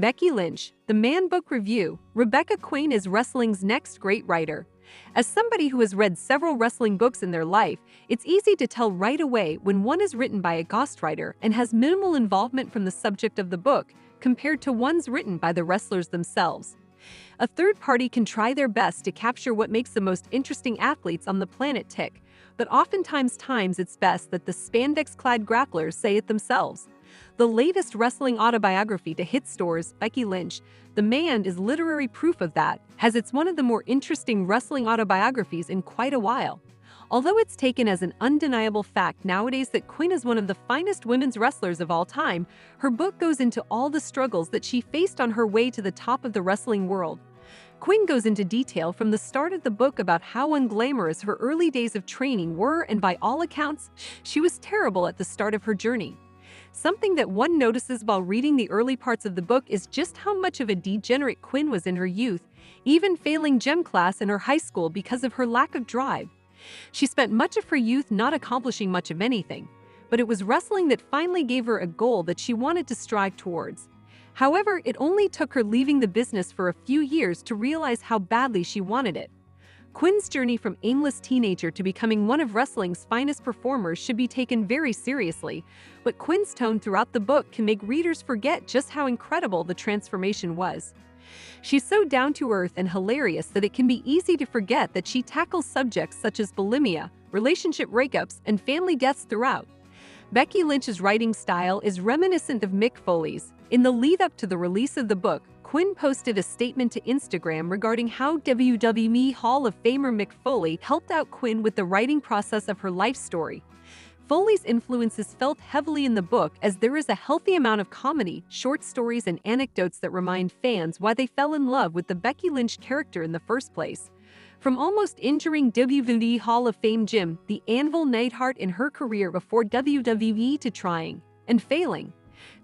Becky Lynch, The Man Book Review. Rebecca Quinn is wrestling's next great writer. As somebody who has read several wrestling books in their life, it's easy to tell right away when one is written by a ghostwriter and has minimal involvement from the subject of the book compared to ones written by the wrestlers themselves. A third party can try their best to capture what makes the most interesting athletes on the planet tick, but oftentimes it's best that the spandex-clad grapplers say it themselves. The latest wrestling autobiography to hit stores, Becky Lynch, The Man, is literary proof of that, as it's one of the more interesting wrestling autobiographies in quite a while. Although it's taken as an undeniable fact nowadays that Quinn is one of the finest women's wrestlers of all time, her book goes into all the struggles that she faced on her way to the top of the wrestling world. Quinn goes into detail from the start of the book about how unglamorous her early days of training were, and by all accounts, she was terrible at the start of her journey. Something that one notices while reading the early parts of the book is just how much of a degenerate Quinn was in her youth, even failing gym class in her high school because of her lack of drive. She spent much of her youth not accomplishing much of anything, but it was wrestling that finally gave her a goal that she wanted to strive towards. However, it only took her leaving the business for a few years to realize how badly she wanted it. Quinn's journey from aimless teenager to becoming one of wrestling's finest performers should be taken very seriously, but Quinn's tone throughout the book can make readers forget just how incredible the transformation was. She's so down-to-earth and hilarious that it can be easy to forget that she tackles subjects such as bulimia, relationship breakups, and family deaths throughout. Becky Lynch's writing style is reminiscent of Mick Foley's. In the lead-up to the release of the book, Quinn posted a statement to Instagram regarding how WWE Hall of Famer Mick Foley helped out Quinn with the writing process of her life story. Foley's influence is felt heavily in the book, as there is a healthy amount of comedy, short stories, and anecdotes that remind fans why they fell in love with the Becky Lynch character in the first place. From almost injuring WWE Hall of Fame Jim the Anvil Neidhart in her career before WWE to trying and failing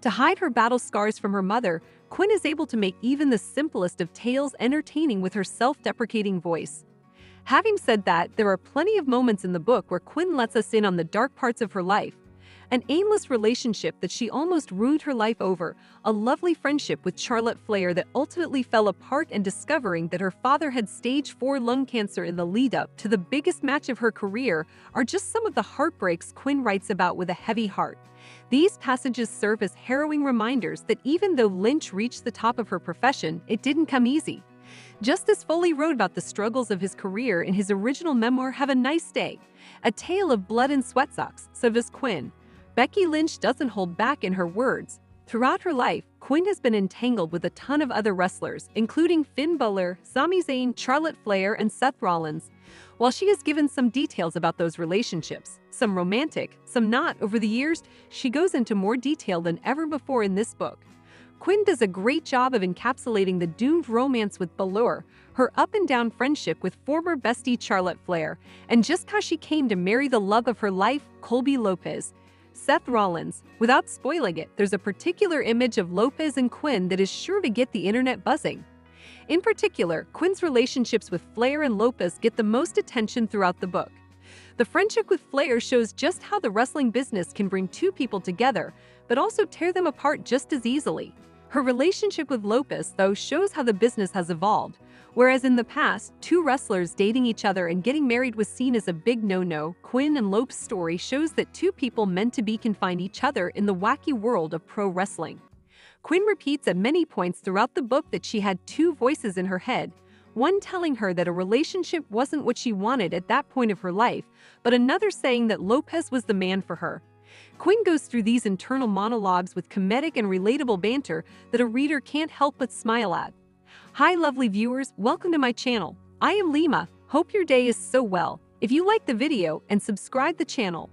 to hide her battle scars from her mother, Quinn is able to make even the simplest of tales entertaining with her self-deprecating voice. Having said that, there are plenty of moments in the book where Quinn lets us in on the dark parts of her life. An aimless relationship that she almost ruined her life over, a lovely friendship with Charlotte Flair that ultimately fell apart, and discovering that her father had stage 4 lung cancer in the lead-up to the biggest match of her career are just some of the heartbreaks Quinn writes about with a heavy heart. These passages serve as harrowing reminders that even though Lynch reached the top of her profession, it didn't come easy. Just as Foley wrote about the struggles of his career in his original memoir Have a Nice Day, A Tale of Blood and Sweat Socks, so does Quinn. Becky Lynch doesn't hold back in her words. Throughout her life, Quinn has been entangled with a ton of other wrestlers, including Finn Balor, Sami Zayn, Charlotte Flair, and Seth Rollins. While she has given some details about those relationships, some romantic, some not, over the years, she goes into more detail than ever before in this book. Quinn does a great job of encapsulating the doomed romance with Balor, her up-and-down friendship with former bestie Charlotte Flair, and just how she came to marry the love of her life, Colby Lopez. Seth Rollins. Without spoiling it, there's a particular image of Lopez and Quinn that is sure to get the internet buzzing. In particular, Quinn's relationships with Flair and Lopez get the most attention throughout the book. The friendship with Flair shows just how the wrestling business can bring two people together, but also tear them apart just as easily. Her relationship with Lopez, though, shows how the business has evolved. Whereas in the past, two wrestlers dating each other and getting married was seen as a big no-no, Quinn and Lopez's story shows that two people meant to be can find each other in the wacky world of pro wrestling. Quinn repeats at many points throughout the book that she had two voices in her head, one telling her that a relationship wasn't what she wanted at that point of her life, but another saying that Lopez was the man for her. Quinn goes through these internal monologues with comedic and relatable banter that a reader can't help but smile at. Hi lovely viewers, welcome to my channel. I am Lima, hope your day is so well. If you like the video and subscribe the channel,